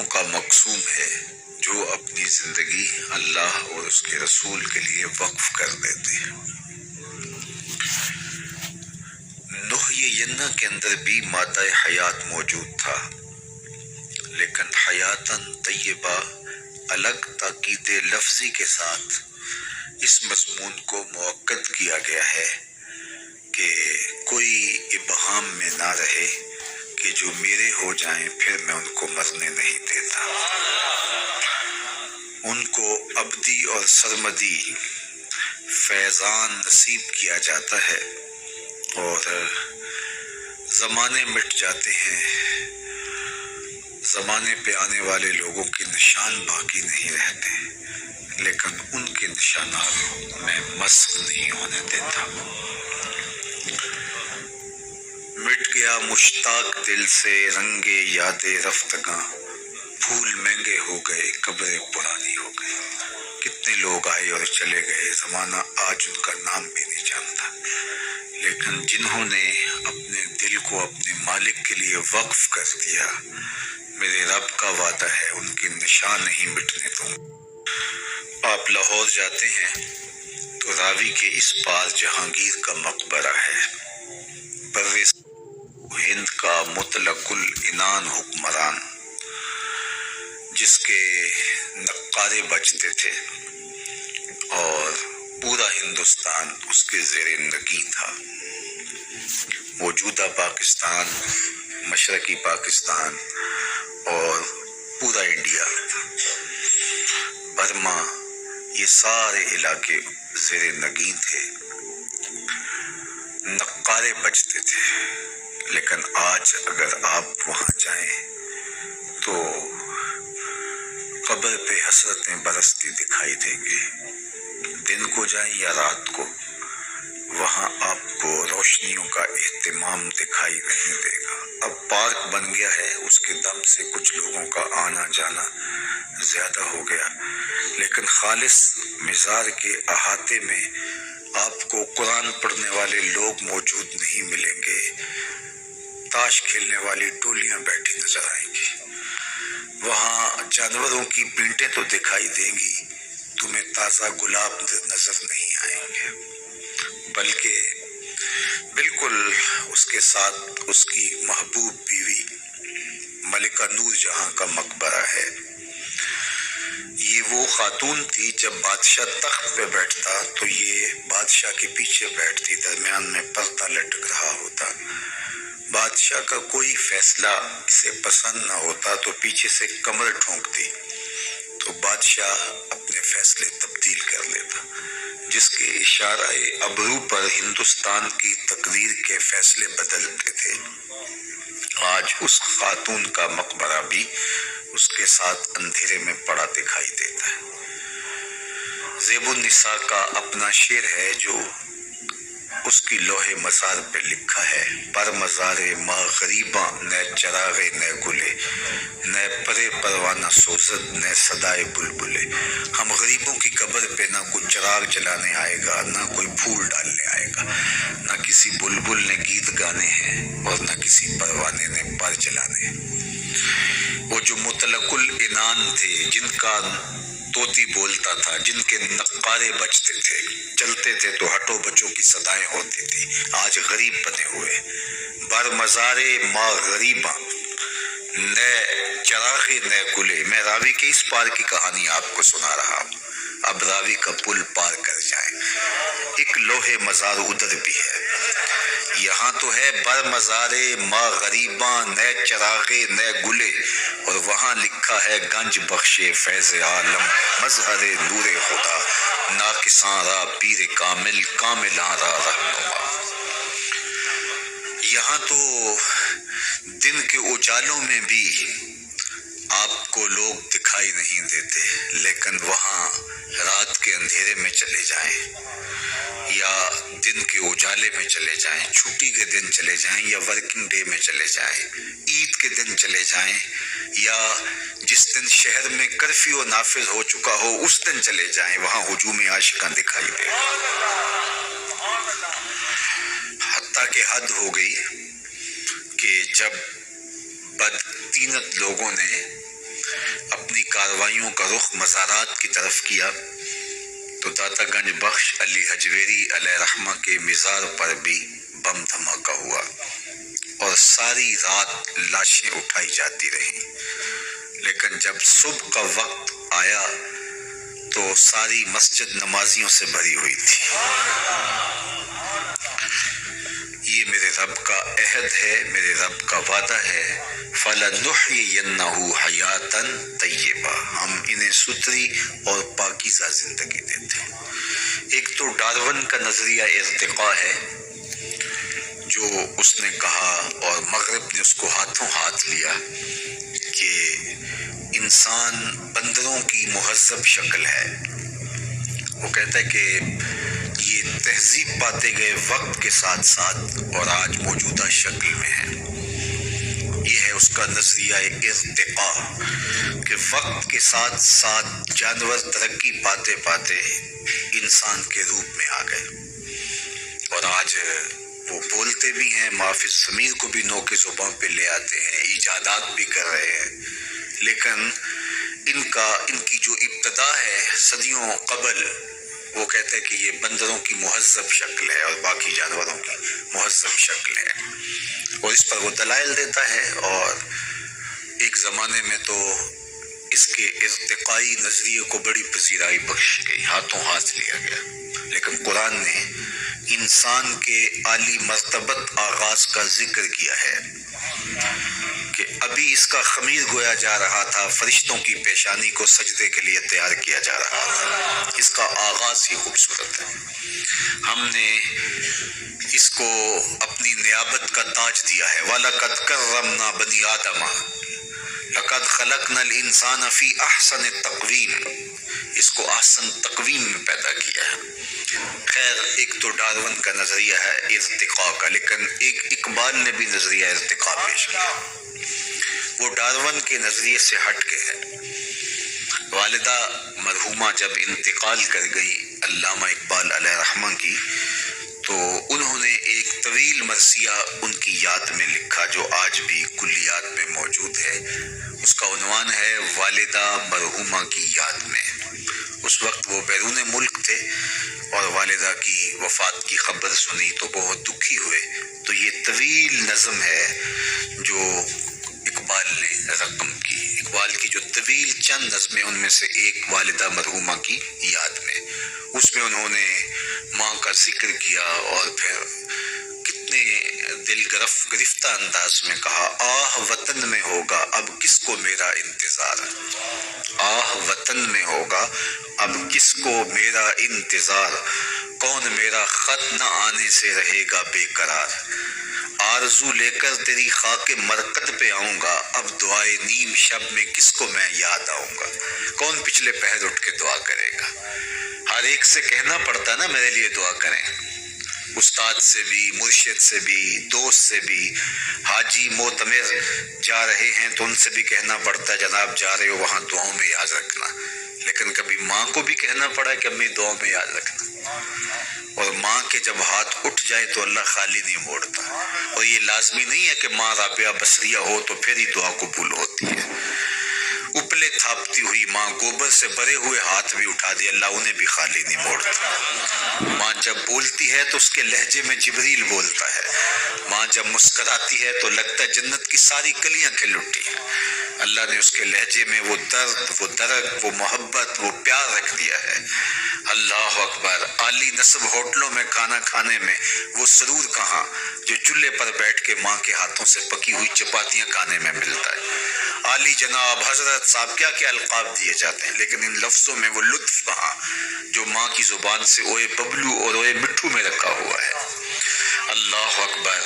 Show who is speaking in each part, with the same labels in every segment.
Speaker 1: لوگوں کا مقصوم ہے جو اپنی زندگی اللہ اور اس کے رسول کے لیے وقف کر دیتے ہیں۔ نوح ینہ کے اندر بھی مادہ حیات موجود تھا، لیکن حیاتاً طیبہ الگ تاکید لفظی کے ساتھ اس مضمون کو مؤکد کیا گیا ہے کہ کوئی ابہام میں نہ رہے کہ جو میرے ہو جائیں پھر میں ان کو مرنے نہیں دیتا۔ ان کو ابدی اور سرمدی فیضان نصیب کیا جاتا ہے اور زمانے مٹ جاتے ہیں، زمانے پہ آنے والے لوگوں کے نشان باقی نہیں رہتے، لیکن ان کے نشانات میں مسخ نہیں ہونے دیتا۔ مٹ گیا مشتاق دل سے رنگ یاد رفتگاں، پھول مہنگے ہو گئے قبریں پرانی ہو گئی۔ کتنے لوگ آئے اور چلے گئے، زمانہ آج ان کا نام بھی نہیں جانتا، لیکن جنہوں نے اپنے دل کو اپنے مالک کے لیے وقف کر دیا، میرے رب کا وعدہ ہے ان کے نشان نہیں مٹنے دوں۔ آپ لاہور جاتے ہیں تو راوی کے اس پار جہانگیر کا مقبرہ ہے، بر ہند کا مطلق العنان حکمران، جس کے نقارے بجتے تھے اور پورا ہندوستان اس کے زیر نگین تھا۔ موجودہ پاکستان، مشرقی پاکستان اور پورا انڈیا، برما، یہ سارے علاقے زیر نگین تھے، نقارے بجتے تھے۔ لیکن آج اگر آپ وہاں جائیں تو قبر پہ حسرتیں برستی دکھائی دیں گے۔ دن کو جائیں یا رات کو، وہاں آپ کو روشنیوں کا اہتمام دکھائی نہیں دے گا۔ اب پارک بن گیا ہے، اس کے دم سے کچھ لوگوں کا آنا جانا زیادہ ہو گیا، لیکن خالص مزار کے احاطے میں آپ کو قرآن پڑھنے والے لوگ موجود نہیں ملیں گے، تاش کھیلنے والی ٹولیاں بیٹھی نظر آئیں گی۔ وہاں جانوروں کی بینٹیں تو دکھائی دیں گی، تمہیں تازہ گلاب نظر نہیں آئیں گے، بلکہ بالکل اس کے ساتھ اس کی محبوب بیوی ملکہ نور جہاں کا مقبرہ ہے۔ یہ وہ خاتون تھی، جب بادشاہ تخت پہ بیٹھتا تو یہ بادشاہ کے پیچھے بیٹھتی، درمیان میں پردہ لٹک رہا ہوتا۔ بادشاہ کا کوئی فیصلہ اسے پسند نہ ہوتا تو پیچھے سے کمر ٹھونکتی تو بادشاہ اپنے فیصلے تبدیل کر لیتا، جس کے اشارہ ابرو پر ہندوستان کی تقدیر کے فیصلے بدلتے تھے۔ آج اس خاتون کا مقبرہ بھی اس کے ساتھ اندھیرے میں پڑا دکھائی دیتا ہے۔ زیب النساء کا اپنا شعر ہے جو اس کی لوح مزار پہ لکھا ہے: پر مزار ما غریباں نہ چراغے نہ گلے، نہ پرے پروانہ سوزد نہ صدائے بلبلے۔ ہم غریبوں کی قبر پہ نہ کوئی چراغ جلانے آئے گا، نہ کوئی پھول ڈالنے آئے گا، نہ کسی بلبل نے گیت گانے ہیں اور نہ کسی پروانے نے پر جلانے ہیں۔ وہ جو مطلق العنان تھے، جن کا طوطی بولتا تھا، جن کے نقارے بجتے تھے، چلتے تھے تو ہٹو بچوں کی صدائیں ہوتی تھی، آج غریب بنے ہوئے۔ بر مزار ما غریباں نہ چراغے نہ گلے۔ میں راوی کے اس پار کی کہانی آپ کو سنا رہا ہوں، اب راوی کا پل پار کر جائیں۔ ایک لوح مزار ادھر بھی ہے، یہاں تو ہے بر مزار ما غریباں نہ چراغے نہ گلے، اور وہاں لکھا ہے گنج بخش فیض عالم مظہر نور خدا، ناقصاں را پیر کامل کاملاں را رہنما۔ یہاں تو دن کے اجالوں میں بھی آپ کو لوگ دکھائی نہیں دیتے، لیکن وہاں رات کے اندھیرے میں چلے جائیں یا دن کے اجالے میں چلے جائیں، چھٹی کے دن چلے جائیں یا ورکنگ ڈے میں چلے جائیں، عید کے دن چلے جائیں یا جس دن شہر میں کرفیو نافذ ہو چکا ہو اس دن چلے جائیں، وہاں ہجوم عاشقاں دکھائی دے گا۔ حتیٰ کہ حد ہو گئی کہ جب بدطینت لوگوں نے بھائیوں کا رخ مزارات کی طرف کیا تو داتا گنج بخش علی حجویری علیہ رحمہ کے مزار پر بھی بم دھماکہ ہوا اور ساری رات لاشیں اٹھائی جاتی رہیں، لیکن جب صبح کا وقت آیا تو ساری مسجد نمازیوں سے بھری ہوئی تھی۔ یہ میرے رب کا عہد ہے، میرے رب کا وعدہ ہے، فَلَنُحْيِيَنَّهُ حَيَاتًا طَيِّبَةً، ہم انہیں ستھری اور پاکیزہ زندگی دیتے ہیں۔ ایک تو ڈارون کا نظریہ ارتقاء ہے جو اس نے کہا، اور مغرب نے اس کو ہاتھوں ہاتھ لیا، کہ انسان بندروں کی مہذب شکل ہے۔ وہ کہتا ہے کہ یہ تہذیب پاتے گئے وقت کے ساتھ ساتھ اور آج موجودہ شکل میں ہے۔ یہ ہے اس کا نظریہ ارتقاء، کہ وقت کے ساتھ ساتھ جانور ترقی پاتے پاتے انسان کے روپ میں آ گئے، اور آج وہ بولتے بھی ہیں، محافظ ضمیر کو بھی نو کے زبان پہ لے آتے ہیں، ایجادات بھی کر رہے ہیں، لیکن ان کی جو ابتدا ہے صدیوں قبل، وہ کہتے ہیں کہ یہ بندروں کی مہذب شکل ہے اور باقی جانوروں کی مہذب شکل ہے، اور اس پر وہ دلائل دیتا ہے۔ اور ایک زمانے میں تو اس کے ارتقائی نظریے کو بڑی پذیرائی بخشی گئی، ہاتھوں ہاتھ لیا گیا، لیکن قرآن نے انسان کے عالی مرتبت آغاز کا ذکر کیا ہے کہ ابھی اس کا خمیر گویا جا رہا تھا، فرشتوں کی پیشانی کو سجدے کے لیے تیار کیا جا رہا تھا، اس کا آغاز ہی خوبصورت ہے۔ ہم نے اس کو اپنی نیابت کا تاج دیا ہے، وَلَقَدْ كَرَّمْنَا بَنِي آدَمَ لَقَدْ خَلَقْنَا الْإِنسَانَ فِي أَحْسَنِ تَقْوِيمٍ، اس کو احسن تقویم میں پیدا کیا ہے۔ خیر، ایک تو ڈارون کا نظریہ ہے ارتقاء کا، لیکن ایک اقبال نے بھی نظریہ ارتقاء پیش کیا، وہ ڈارون کے نظریے سے ہٹ کے ہے۔ والدہ مرحومہ جب انتقال کر گئی علامہ اقبال علیہ رحمہ کی، تو انہوں نے ایک طویل مرثیہ ان کی یاد میں لکھا جو آج بھی کلیات میں موجود ہے۔ اس کا عنوان ہے والدہ مرحومہ کی یاد میں۔ اس وقت وہ بیرون ملک تھے اور والدہ کی وفات کی خبر سنی تو بہت دکھی ہوئے، تو یہ طویل نظم ہے جو اقبال نے رقم کی۔ اقبال کی جو طویل چند نظمیں، ان میں سے ایک والدہ مرحومہ کی یاد میں، اس میں انہوں نے ماں کا ذکر کیا اور پھر کتنے دل گرفتہ انداز میں کہا، آہ وطن میں ہوگا اب کس کو میرا انتظار، آہ وطن میں ہوگا اب کس کو میرا انتظار، کون میرا خط نہ آنے سے رہے گا بے قرار، آرزو لے کر تیری خاک مرقد پہ آؤں گا، اب دعائے نیم شب میں کس کو میں یاد آؤں گا، کون پچھلے پہر اٹھ کے دعا کرے گا۔ ہر ایک سے کہنا پڑتا نا میرے لیے دعا کریں، استاد سے بھی، مرشد سے بھی، دوست سے بھی، حاجی معتمر جا رہے ہیں تو ان سے بھی کہنا پڑتا ہے جناب جا رہے ہو وہاں دعاؤں میں یاد رکھنا، لیکن کبھی ماں کو بھی کہنا پڑا کہ امی دعاؤں میں یاد رکھنا، اور ماں کے جب ہاتھ اٹھ جائے تو اللہ خالی نہیں موڑتا، اور یہ لازمی نہیں ہے کہ ماں رابعہ بصریہ ہو تو پھر ہی دعا قبول ہوتی ہے۔ اپلے تھاپتی ہوئی ماں گوبر سے بھرے ہوئے ہاتھ بھی اٹھا دے، اللہ انہیں بھی خالی نہیں موڑتا۔ ماں جب بولتی ہے تو اس کے لہجے میں جبریل بولتا ہے، ماں جب مسکراتی ہے تو لگتا ہے جنت کی ساری کلیاں کھل اٹھی ہیں، اللہ نے اس کے لہجے میں وہ درد، وہ درد، وہ محبت، وہ پیار رکھ دیا ہے۔ اللہ اکبر، عالی نصب ہوٹلوں میں کھانا کھانے میں وہ سرور کہاں جو چولہے پر بیٹھ کے ماں کے ہاتھوں سے پکی ہوئی چپاتیاں کھانے میں ملتا ہے۔ عالی جناب، حضرت صاحب، کیا کیا القاب دیے جاتے ہیں، لیکن ان لفظوں میں وہ لطف کہاں جو ماں کی زبان سے اوئے ببلو اور اوئے مٹھو میں رکھا ہوا ہے۔ اللہ اکبر،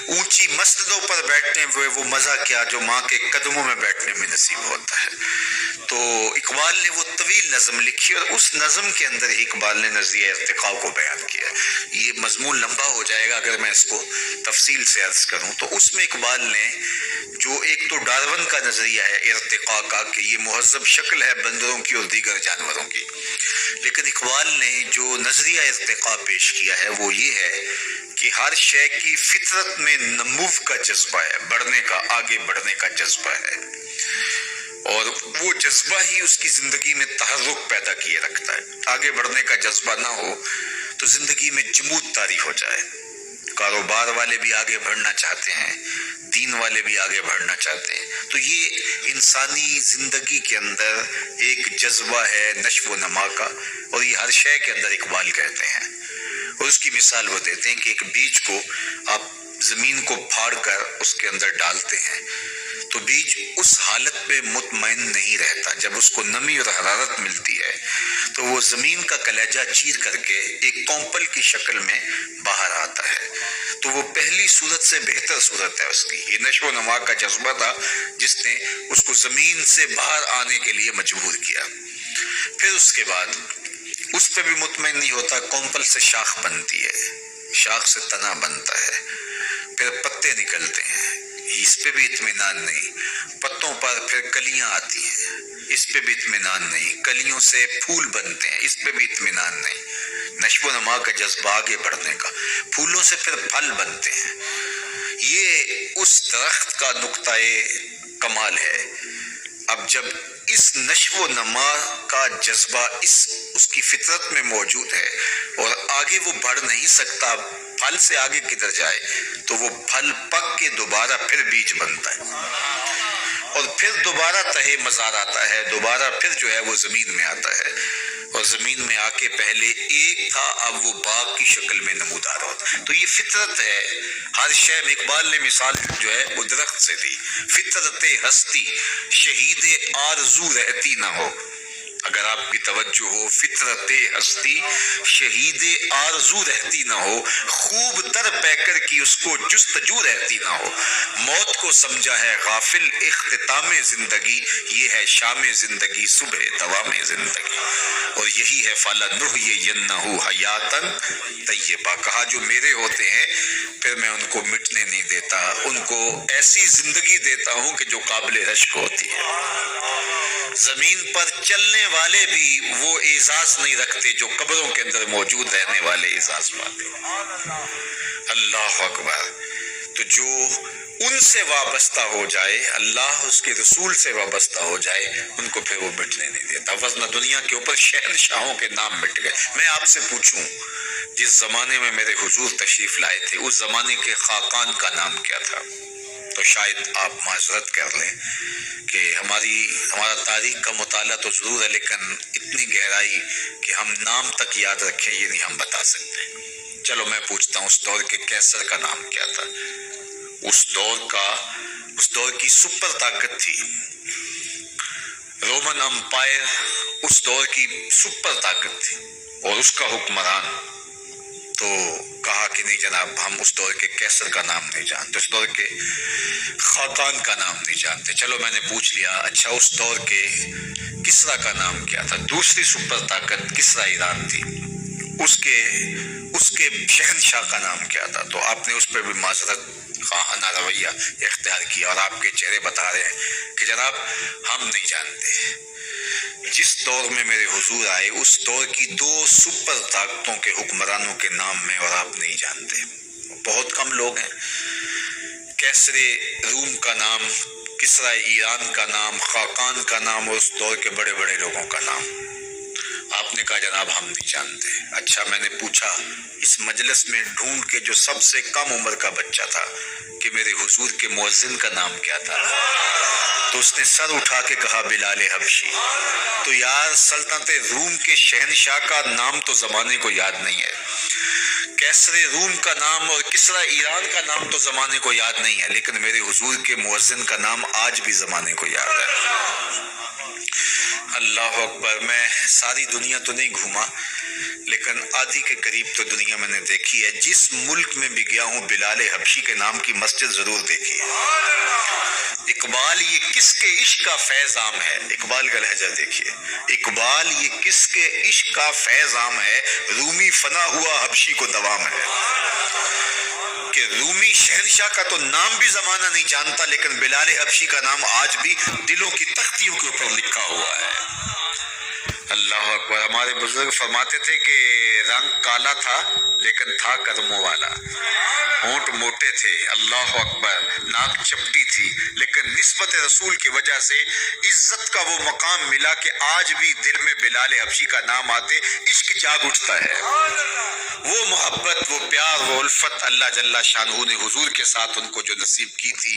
Speaker 1: اونچی مسجدوں پر بیٹھنے ہوئے وہ مزہ کیا جو ماں کے قدموں میں بیٹھنے میں نصیب ہوتا ہے۔ تو اقبال نے وہ طویل نظم لکھی اور اس نظم کے اندر ہی اقبال نے نظریہ ارتقاء کو بیان کیا۔ یہ مضمون لمبا ہو جائے گا اگر میں اس کو تفصیل سے عرض کروں، تو اس میں اقبال نے جو ایک تو ڈارون کا نظریہ ہے ارتقاء کا کہ یہ مہذب شکل ہے بندروں کی اور دیگر جانوروں کی، لیکن اقبال نے جو نظریہ ارتقاء پیش کیا ہے وہ یہ ہے کہ ہر شے کی فطرت میں نمو کا جذبہ ہے، بڑھنے کا، آگے بڑھنے کا جذبہ ہے، اور وہ جذبہ ہی اس کی زندگی میں تحرک پیدا کیے رکھتا ہے. آگے بڑھنے کا جذبہ نہ ہو تو زندگی میں جمود طاری ہو جائے. کاروبار والے بھی آگے بڑھنا چاہتے ہیں, دین والے بھی آگے بڑھنا چاہتے ہیں, تو یہ انسانی زندگی کے اندر ایک جذبہ ہے نشو و نما کا, اور یہ ہر شے کے اندر اقبال کہتے ہیں. اور اس کی مثال وہ دیتے ہیں کہ ایک بیج کو آپ زمین کو پھاڑ کر اس کے اندر ڈالتے ہیں تو بیج اس حالت میں مطمئن نہیں رہتا. جب اس کو نمی اور حرارت ملتی ہے تو وہ زمین کا کلیجہ چیر کر کے ایک کومپل کی شکل میں باہر آتا ہے. تو وہ پہلی صورت سے بہتر صورت ہے اس کی. یہ نشو و نما کا جذبہ تھا جس نے اس کو زمین سے باہر آنے کے لیے مجبور کیا. پھر اس کے بعد اس پہ بھی مطمئن نہیں ہوتا, کومپل سے شاخ بنتی ہے, شاخ سے تنا بنتا ہے, پھر پتے نکلتے ہیں, اس پہ بھی اطمینان نہیں. پتوں پر پھر کلیاں آتی ہیں, اس پہ بھی اطمینان نہیں. کلیوں سے پھول بنتے ہیں, اس پہ بھی اطمینان نہیں. نشو و نما کا جذبہ آگے بڑھنے کا. پھولوں سے پھر پھل بنتے ہیں. یہ اس درخت کا نقطۂ کمال ہے. اب جب اس نشو و نما کا جذبہ اس کی فطرت میں موجود ہے اور آگے وہ بڑھ نہیں سکتا, پھل سے آگے کدھر جائے, تو وہ پھل پک کے دوبارہ پھر بیج بنتا ہے, اور پھر دوبارہ تہے مزار آتا ہے, دوبارہ پھر جو ہے وہ زمین میں آتا ہے, اور زمین میں آ کے پہلے ایک تھا, اب وہ باغ کی شکل میں نمودار ہوتا ہے. تو یہ فطرت ہے ہر شے میں. اقبال نے مثال جو ہے وہ درخت سے دی. فطرت ہستی شہید آرزو رہتی نہ ہو. اگر آپ کی توجہ ہو, فطرت ہستی شہید آرزو رہتی نہ ہو, خوب تر پیکر کی اس کو جستجو رہتی نہ ہو. موت کو سمجھا ہے غافل اختتام زندگی, یہ ہے شام زندگی صبح دوام زندگی. اور یہی ہے فَلَنُحْيِيَنَّهُ حَيَاتًا طیبہ. کہا جو میرے ہوتے ہیں پھر میں ان کو مٹنے نہیں دیتا, ان کو ایسی زندگی دیتا ہوں کہ جو قابل رشک ہوتی ہے. زمین پر چلنے والے بھی وہ اعزاز نہیں رکھتے جو قبروں کے اندر موجود رہنے والے اعزاز پاتے. اللہ اکبر. تو جو ان سے وابستہ ہو جائے, اللہ اس کے رسول سے وابستہ ہو جائے, ان کو پھر وہ مٹنے نہیں دیتا. ورنہ دنیا کے اوپر شہنشاہوں کے نام مٹ گئے. میں آپ سے پوچھوں, جس زمانے میں میرے حضور تشریف لائے تھے اس زمانے کے خاقان کا نام کیا تھا؟ تو شاید آپ معذرت کر لیں کہ ہمارا تاریخ کا مطالعہ تو ضرور ہے, لیکن اتنی گہرائی کہ ہم نام تک یاد رکھیں یہ نہیں ہم بتا سکتے. چلو میں پوچھتا ہوں, اس دور کے کیسر کا نام کیا تھا؟ اس دور کی سپر طاقت تھی رومن امپائر, اس دور کی سپر طاقت تھی, اور اس کا حکمران. تو کہا کہ نہیں جناب, ہم اس دور کے کیسر کا نام نہیں جانتے, اس دور کے خاقان کا نام نہیں جانتے. چلو میں نے پوچھ لیا, اچھا اس دور کے کسرا کا نام کیا تھا؟ دوسری سپر طاقت کسرا ایران تھی, اس کے شہنشاہ کا نام کیا تھا؟ تو آپ نے اس پہ بھی معذرت خواہانہ رویہ اختیار کیا, اور آپ کے چہرے بتا رہے ہیں کہ جناب ہم نہیں جانتے. جس دور میں میرے حضور آئے اس دور کی دو سپر طاقتوں کے حکمرانوں کے نام میں اور آپ نہیں جانتے. بہت کم لوگ ہیں. کیسر روم کا نام, کسرا ایران کا نام, خاقان کا نام, اور اس دور کے بڑے بڑے لوگوں کا نام. آپ نے کہا جناب ہم نہیں جانتے. اچھا میں نے پوچھا اس مجلس میں ڈھونڈ کے جو سب سے کم عمر کا بچہ تھا کہ میرے حضور کے مؤذن کا نام کیا تھا؟ تو اس نے سر اٹھا کے کہا بلال حبشی. تو یار سلطنت روم کے شہنشاہ کا نام تو زمانے کو یاد نہیں ہے, کیسر روم کا نام اور کسرا ایران کا نام تو زمانے کو یاد نہیں ہے, لیکن میرے حضور کے مؤذن کا نام آج بھی زمانے کو یاد ہے. اللہ اکبر. میں ساری دنیا تو نہیں گھوما, لیکن آدھی کے قریب تو دنیا میں نے دیکھی ہے. جس ملک میں بھی گیا ہوں بلال حبشی کے نام کی مسجد ضرور دیکھی ہے. اقبال یہ کس کے عشق کا فیض عام ہے, اقبال کا لہجہ دیکھیے. اقبال یہ کس کے عشق کا فیض عام ہے, رومی فنا ہوا حبشی کو دوام ہے. کہ رومی شہنشاہ کا تو نام بھی زمانہ نہیں جانتا, لیکن بلال حبشی کا نام آج بھی دلوں کی تختیوں کے اوپر لکھا ہوا ہے. اللہ اکبر. ہمارے بزرگ فرماتے تھے کہ رنگ کالا تھا لیکن تھا کرموں والا، ہونٹ موٹے تھے، اللہ اکبر، ناک چپٹی تھی، لیکن نسبت رسول کی وجہ سے عزت کا وہ مقام ملا کہ آج بھی دل میں بلال حبشی کا نام آتے عشق جاگ اٹھتا ہے. وہ محبت، وہ پیار، وہ الفت اللہ جل شانہ نے حضور کے ساتھ ان کو جو نصیب کی تھی،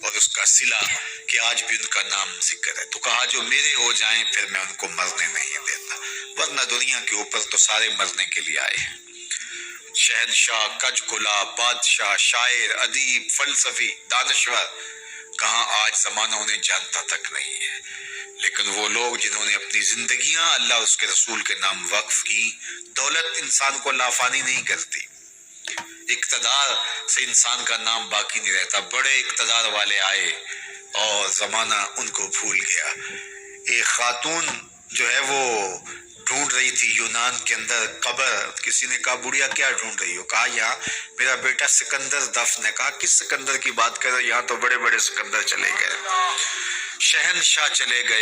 Speaker 1: اور اس کا صلہ کہ آج بھی ان کا نام ذکر ہے. تو کہا جو میرے ہو جائیں پھر میں ان کو مرنے نہیں دیتا، ورنہ دنیا کے اوپر تو سارے مرنے کے لیے آئے ہیں. شہنشاہ، کج کلا، بادشاہ، شاعر، ادیب، فلسفی، دانشور، کہاں آج زمانہ انہیں جانتا تک نہیں ہے. لیکن وہ لوگ جنہوں نے اپنی زندگیاں اللہ اور اس کے رسول کے نام وقف کی. دولت انسان کو لافانی نہیں کرتی، اقتدار سے انسان کا نام باقی نہیں رہتا. بڑے اقتدار والے آئے اور زمانہ ان کو بھول گیا. ایک خاتون جو ہے وہ ڈھونڈ رہی تھی یونان کے اندر قبر. کسی نے کہا بڑھیا کیا ڈھونڈ رہی ہو؟ کہا یہاں میرا بیٹا سکندر دفن ہے. کہا کس سکندر کی بات کر رہے ہو؟ یہاں تو بڑے بڑے سکندر چلے گئے. شہنشاہ چلے گئے،